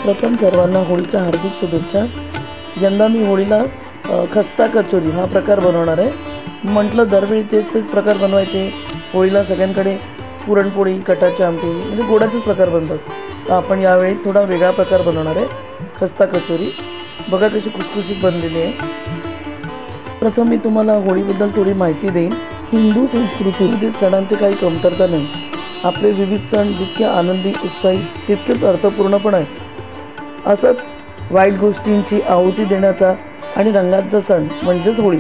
प्रथम सर्वांना होळीच्या हार्दिक शुभेच्छा। यंदा मी होळीला खस्ता कचोरी हा प्रकार बनवणार आहे। म्हटलं दरवेळी तेच प्रकार बनवायचे, होळीला सगळ्यांकडे पुरणपोळी, कटाची आमटी म्हणजे गोडाचेच प्रकार बनतात, तर आपण यावेळी थोडा वेगळा प्रकार बनवणार आहे, खस्ता कचोरी। बघा कशी खुसखुशीत बनलेली आहे। प्रथम मी तुम्हाला होळीबद्दल थोडी माहिती देईन। हिंदू संस्कृतीमध्ये सणांची काही कमतरता नाही। आपले विविध सण जितके आनंदी, उत्साही तितकेच अर्थपूर्ण पण आहेत। असंच वाईट गोष्टींची आहुती देण्याचा आणि रंगांचा सण म्हणजेच होळी।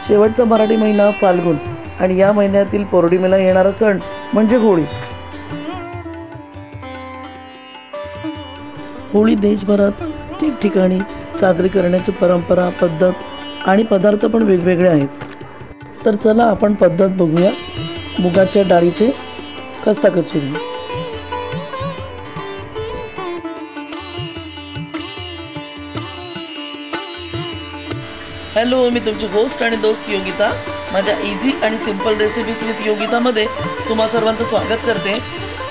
शेवटचा मराठी महिना फाल्गुन आणि या महिन्यातील पौर्णिमेला येणारा सण म्हणजे होळी। होळी देशभरात ठिकठिकाणी साजरी करण्याची परंपरा, पद्धत आणि पदार्थ पण वेगवेगळे आहेत। तर चला आपण पद्धत बघूया। मुगाच्या डाळीचे खस्ता कचोरी। हॅलो, मी तुमची होस्ट आणि दोस्त योगिता। माझ्या इझी आणि सिंपल रेसिपीज विथ योगितामध्ये तुम्हा सर्वांचं स्वागत करते।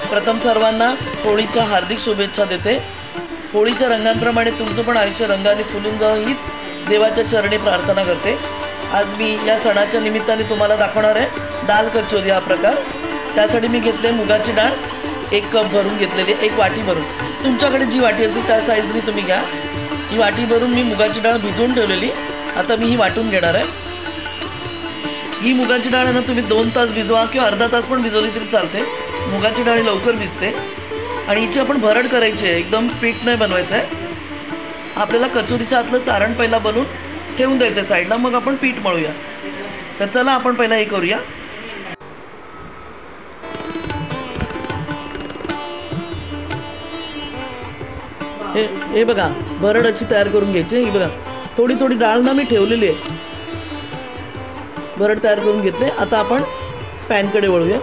प्रथम सर्वांना होळीच्या हार्दिक शुभेच्छा देते। होळीच्या रंगांप्रमाणे तुमचं पण आयुष्य रंगाने फुलून जावं हीच देवाच्या चरणी प्रार्थना करते। आज मी या सणाच्या निमित्ताने तुम्हाला दाखवणार आहे दाल कचोरी हा प्रकार। त्यासाठी मी घेतले मुगाची डाळ 1 कप भरून घेतलेली, 1 वाटी भरून। तुमच्याकडे जी वाटी असेल त्या साईजने तुम्ही घ्या। ही वाटी भरून मी मुगाची डाळ भिजवून ठेवलेली, आता मी ही वाटून घेणार आहे। ही मुगाची डाळ आहे ना, तुम्ही 2 तास भिजवा किंवा अर्धा तास पण भिजवली तरी चालते। मुगाची डाळ लवकर भिजते आणि हिची आपण भरड करायची आहे, एकदम पीठ नाही बनवायचं आहे। आपल्याला कचोरीच्या आतलं सारण पहिला बनवून ठेवून द्यायचं साईडला, मग आपण पीठ मळूया। तर चला आपण पहिला हे करूया। हे बघा, भरड अशी तयार करून घ्यायची। ही बघा, थोडी थोडी डाळ ना मी ठेवलेली आहे। भरड तयार करून घेतले। आता आपण पॅनकडे वळूया।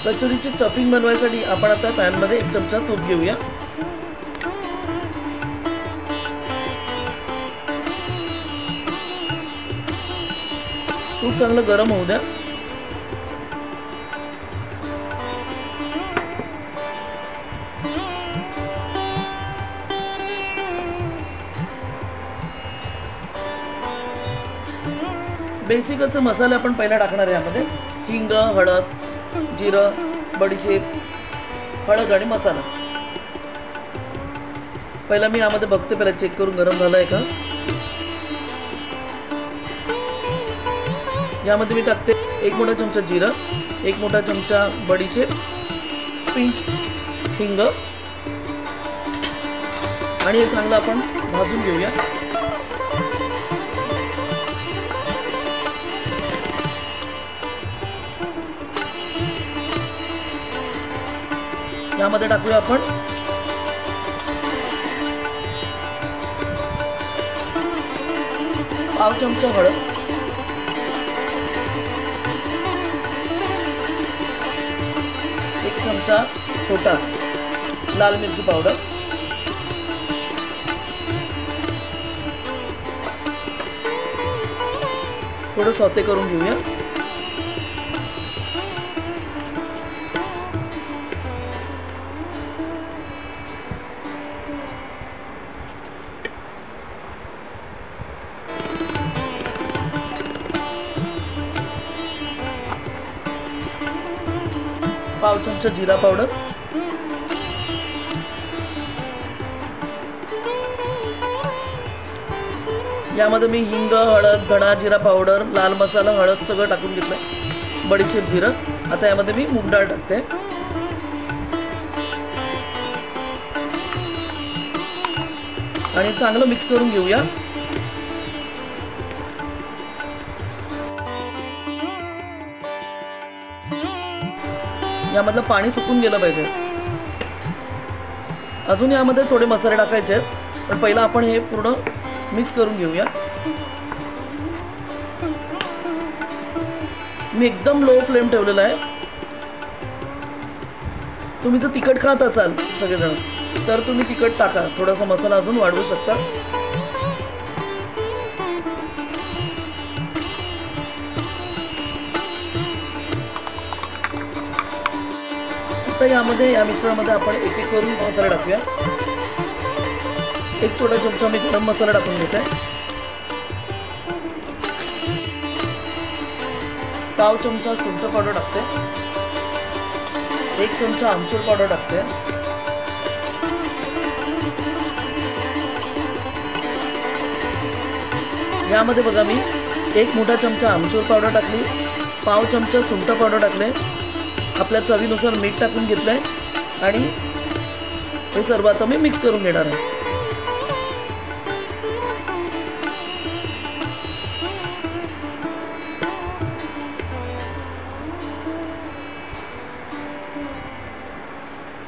कचोरीची स्टफिंग बनवायसाठी आपण आता पॅनमध्ये 1 चमचा तूप घेऊया। तूप चांगलं गरम होऊ द्या। बेसिक असं मसाले आपण पहिला टाकणार आहे यामध्ये। हिंग, हळद, जिरं, बडीशेप, हळद आणि मसाला। पहिला मी यामध्ये बघते, पहिला चेक करून गरम झालाय का। यामध्ये मी टाकते 1 मोठा चमचा जिरं, 1 मोठा चमचा बडीशेप, पिंच हिंग आणि हे चांगलं आपण भाजून घेऊया। यामध्ये टाकूया आपण पाव चमचा हळद, 1 चमचा छोटा लाल मिरची पावडर, थोडं सौते करून घेऊया। पाव चमचा जीरा पावडर, यामध्ये मी हिंग, हळद, धणा, जिरा पावडर, लाल मसाला, हळद सगळं टाकून घेतलंय, बडीशेप, जिरं। आता यामध्ये मी मूग डाळ टाकते आणि चांगलं मिक्स करून घेऊया। यामधलं पाणी सुकून गेलं पाहिजे। अजून यामध्ये थोडे मसाले टाकायचे आहेत, पण पहिला आपण हे पूर्ण मिक्स करून घेऊया। मी एकदम लो फ्लेम ठेवलेला आहे। तुम्ही जर तिखट खात असाल सगळेजण तर तुम्ही तिखट टाका, थोडासा मसाला अजून वाढवू शकता। आता यामध्ये या मिश्रणामध्ये आपण एक एक करून मसाले टाकूया। एक छोटा चमचा मी गरम मसाला टाकून घेते, पाव चमचा सुंठ पावडर टाकते, एक चमचा आमचूर पावडर टाकते, यामध्ये बघा मी एक मोठा चमचा आमचूर पावडर टाकली, पाव चमचा सुंठ पावडर टाकले, आपल्या चवीनुसार मीठ टाकून घेतलंय आणि हे सर्व आता मी मिक्स करून घेणार आहे।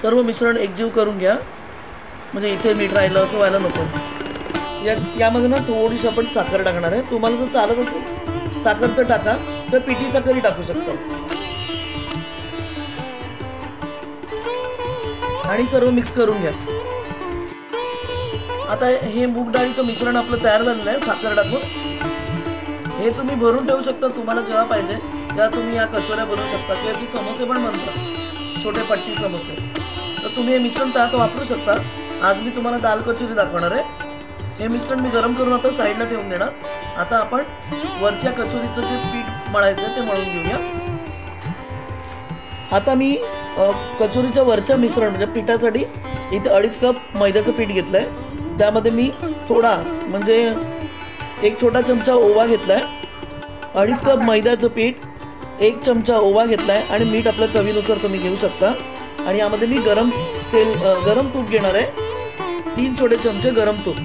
सर्व मिश्रण एकजीव करून घ्या, म्हणजे इथे मीठ राहिलं असं व्हायला नको। यामध्ये ना थोडीशी आपण साखर टाकणार आहे, तुम्हाला जर चालत असेल साखर तर टाका, तर पिठी साखरही टाकू शकता आणि सर्व मिक्स करून घ्या। आता हे मूग डाळीचं मिश्रण आपलं तयार झालेलं आहे साखर टाकून। हे तुम्ही भरून ठेवू शकता, तुम्हाला जेव्हा पाहिजे तेव्हा तुम्ही या कचोऱ्या बनवू शकता किंवा याचे समोसे पण बनतात, छोटे पट्टी समोसे, तर तुम्ही हे मिश्रण त्यात वापरू शकता। आज मी तुम्हाला दाल कचोरी दाखवणार आहे। हे मिश्रण मी गरम करून आता साईडला ठेवून देणार। आता आपण वरच्या कचोरीचं जे पीठ मळायचं ते मळून घेऊया। आता मी कचोरीच्या वरच्या मिश्रण म्हणजे पिठासाठी इथे 2.5 कप मैद्याचं पीठ घेतलंय, त्यामध्ये मी थोडा म्हणजे एक छोटा चमचा ओवा घेतलाय, 2.5 कप मैद्याचं पीठ, 1 चमचा ओवा घेतलाय आणि मीठ आपल्या चवीनुसार तुम्ही घेऊ शकता। आणि यामध्ये मी गरम तूप घेणार आहे, 3 छोटे चमचे गरम तूप,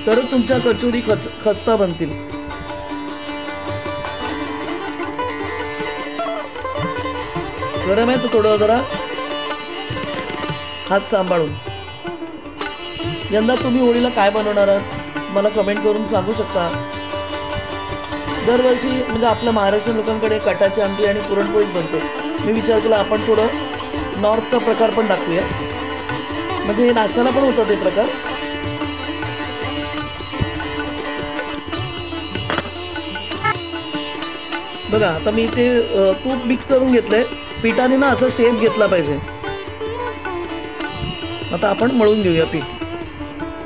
तरच तुमच्या कचोरी खस्ता बनतील। गरम आहे तर थोडं जरा हात सांभाळून। यंदा तुम्ही होळीला काय बनवणार आहात मला कमेंट करून सांगू शकता। दरवर्षी म्हणजे आपल्या महाराष्ट्रीयन लोकांकडे कटाची आमटी आणि पुरणपोळीच बनते। मी विचार केला आपण थोडं नॉर्थचा प्रकार पण दाखवूया, म्हणजे हे नाश्त्याला पण होतं ते प्रकार। बघा आता मी ते तूप मिक्स करून घेतलंय, पिठाने ना असा शेप घेतला पाहिजे। आता आपण मळून घेऊया पीठ,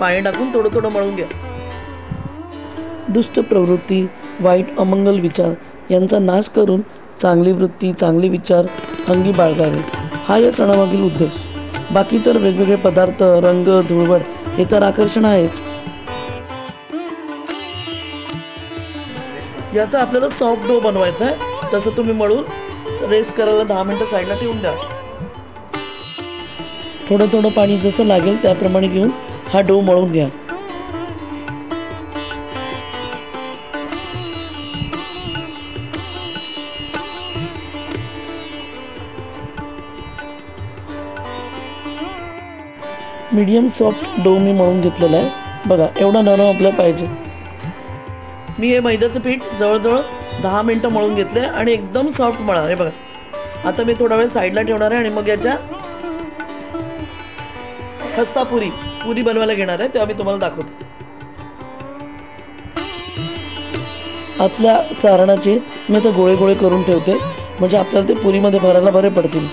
पाणी टाकून थोडं थोडं मळून घ्या। दुष्ट प्रवृत्ती, वाईट अमंगल विचार यांचा नाश करून चांगली वृत्ती, चांगले विचार अंगी बाळगावे, हा या सणामागील उद्देश। बाकी तर वेगवेगळे पदार्थ, रंग, धुळवड हे तर आकर्षण आहेच। याचा आपल्याला सॉफ्ट डो बनवायचा आहे, तसं तुम्ही मळून रेस्ट करायला 10 मिनिटं साईडला ठेवून द्या। थोडं थोडं पाणी जसं लागेल त्याप्रमाणे घेऊन हा डो मळून घ्या। मीडियम सॉफ्ट डो मी मळून घेतलेला आहे, बघा एवढा नरम आपल्याला पाहिजे। मी हे मैद्याचं पीठ जवळजवळ 10 मिनिटं मळून घेतले आणि एकदम सॉफ्ट मळा। हे बघा आता मी थोडा वेळ साईडला ठेवणार आहे आणि मग याच्या खस्ता पुरी बनवायला घेणार आहे, तेव्हा मी तुम्हाला दाखवते। आतल्या सारणाचे मी आता गोळे गोळे करून ठेवते, म्हणजे आपल्याला ते पुरीमध्ये भरायला बरे पडतील।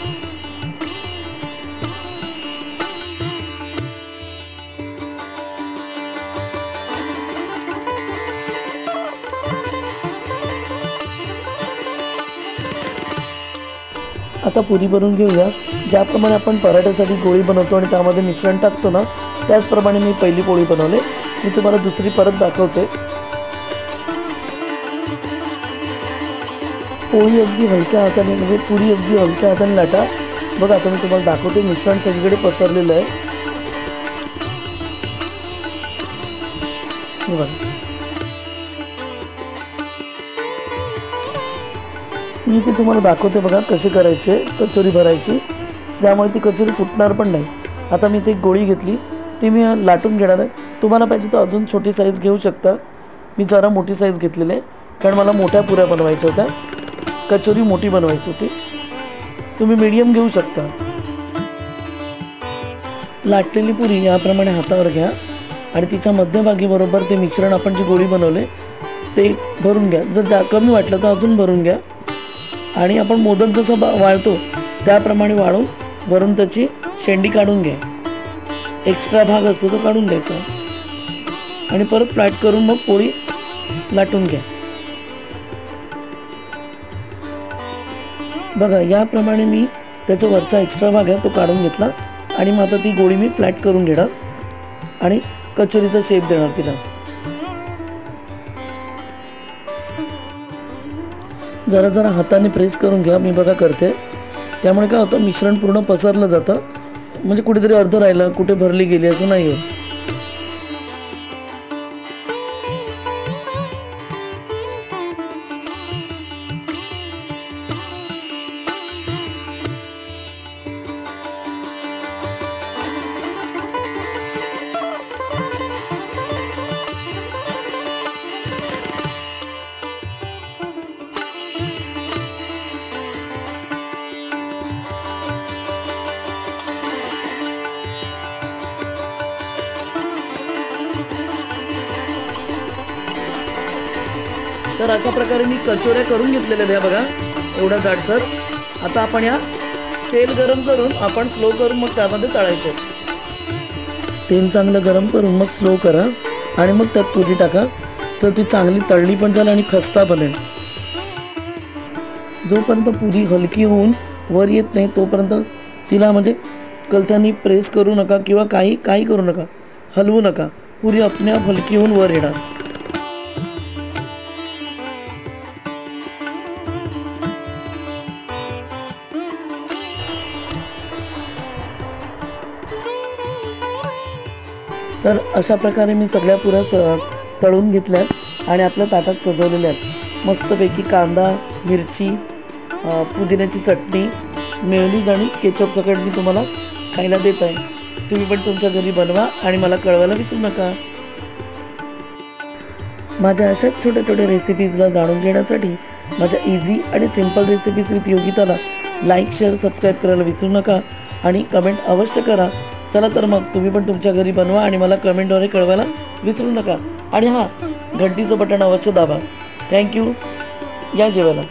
आता पुरी बनवून घेऊया। ज्याप्रमाणे आपण पराठ्यासाठी गोळी बनवतो आणि त्यामध्ये मिश्रण टाकतो ना, त्याचप्रमाणे मी पहिली पोळी बनवली। मी तुम्हाला दुसरी परत दाखवते। पोळी अगदी हलक्या हाताने म्हणजे पुरी अगदी हलक्या हाताने लाटा। बघा आता मी तुम्हाला दाखवते, मिश्रण सगळीकडे पसरलेलं आहे। बघा मी ते तुम्हाला दाखवते, बघा कसे करायचे कचोरी भरायची, ज्यामुळे ती कचोरी फुटणार पण नाही। आता मी ती गोळी घेतली, ती मी लाटून घेणार आहे। तुम्हाला पाहिजे तर अजून छोटी साईज घेऊ शकता, मी जरा मोठी साईज घेतलेली आहे कारण मला मोठ्या पुऱ्या बनवायच्या होत्या, कचोरी मोठी बनवायची होती। तुम्ही मीडियम घेऊ शकता। लाटलेली पुरी याप्रमाणे हातावर घ्या आणि तिच्या मध्यभागी बरोबर ते मिश्रण आपण जी गोळी बनवले ते भरून घ्या। जर कमी वाटलं तर अजून भरून घ्या। आणि आपण मोदक जसं वाळतो त्याप्रमाणे वाळून वरून त्याची शेंडी काढून घ्या. एक्स्ट्रा भाग असतो तो काढून घ्यायचा आणि परत फ्लॅट करून मग पोळी लाटून घ्या. बघा याप्रमाणे मी त्याचा वरचा एक्स्ट्रा भाग आहे तो काढून घेतला आणि मग आता ती गोळी मी फ्लॅट करून घेणार आणि कचोरीचा शेप देणार तिला. जरा जरा हाताने प्रेस करून घ्या, मी बघा करते. त्यामुळे काय होतं, मिश्रण पूर्ण पसरलं जातं, म्हणजे कुठेतरी अर्ध राहिलं, कुठे भरली गेली असं नाही होत. तर अशा प्रकारे मी कचोऱ्या करून घेतलेल्या द्या बघा, एवढा जाडसर. आता आपण या तेल गरम करून आपण स्लो करून मग त्यामध्ये तळायचे. तेल चांगलं गरम करून मग स्लो करा आणि मग त्यात पुरी टाका, तर ती चांगली तळली पण जाईल आणि खस्ता बनेल. जोपर्यंत पुरी हलकी होऊन वर येत नाही तोपर्यंत तिला म्हणजे कलथ्यानी प्रेस करू नका किंवा काही करू नका, हलवू नका. पुरी आपल्याप हलकी होऊन वर येणार. तर अशा प्रकारे मी सगळ्या पुऱ्या तळून घेतल्यात आणि आपल्या ताटात सजवलेल्या आहेत. मस्तपैकी कांदा, मिरची, पुदिन्याची चटणी, मेयोनीज आणि केचप सकट मी तुम्हाला खायला देत आहे. तुम्ही पण तुमच्या घरी बनवा आणि मला कळवायला विसरू नका. माझ्या अशाच छोट्या छोट्या रेसिपीजला जाणून घेण्यासाठी माझ्या इझी आणि सिंपल रेसिपीज विथ योगिताला लाईक, शेअर, सबस्क्राईब करायला विसरू नका आणि कमेंट अवश्य करा. चला तर मग तुम्ही पण तुमच्या घरी बनवा आणि मला कमेंटद्वारे कळवायला विसरू नका. आणि हां, घंटीचं बटन अवश्य दाबा. थँक्यू. या जेवायला.